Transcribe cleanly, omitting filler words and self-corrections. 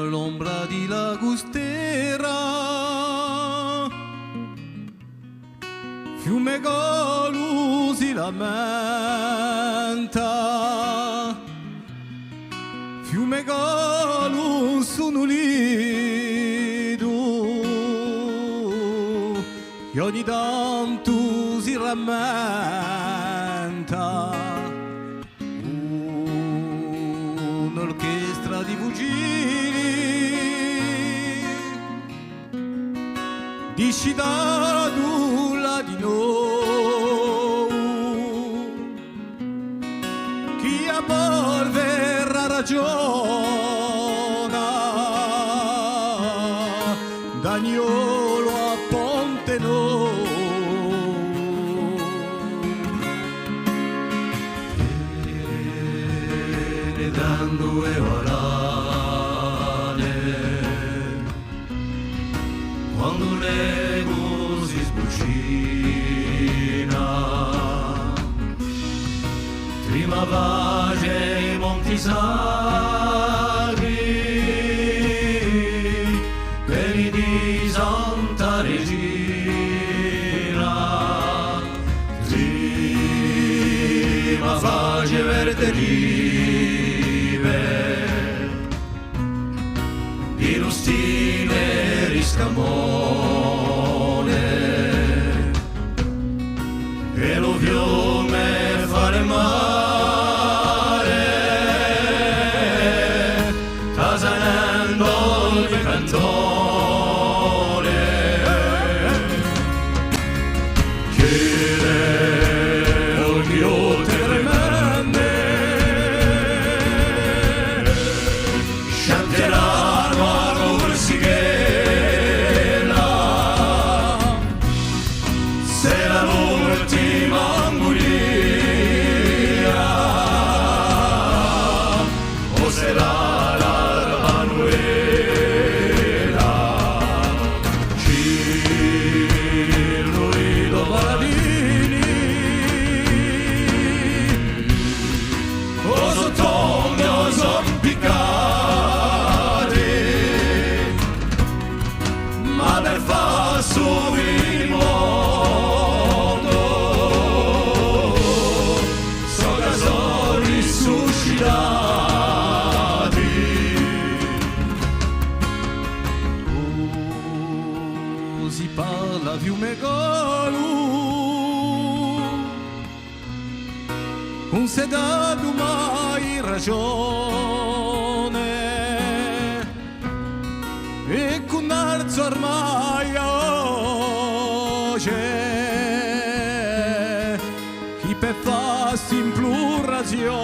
All'ombra di Lagustera, fiume Golu si lamenta, fiume Golu sono lido, e ogni tanto si rammenta. Un'orchestra di cugini dici da nulla di noi, chi amor verrà ragiona, Daniolo a Ponte noi. Dando e orale quando l'ego si sbucina, prima vage i monti sacri, quelli di Santa Regina, prima vage verde di Rustine e Riscamone, e lo fiume fare mare, tasanando il cantone, chiede olghiote tremende, chanteranno a Corsighella, sarà l'ultima anguria, o sarà l'alba nuela, Cillo Lido Paladini, o sottombio son piccati, ma per far subire il mondo so che sono risuscitati. Si parla fiume Golu, non si è dato mai ragione, e con arzo ormai c'è chi per farsi in plurazione.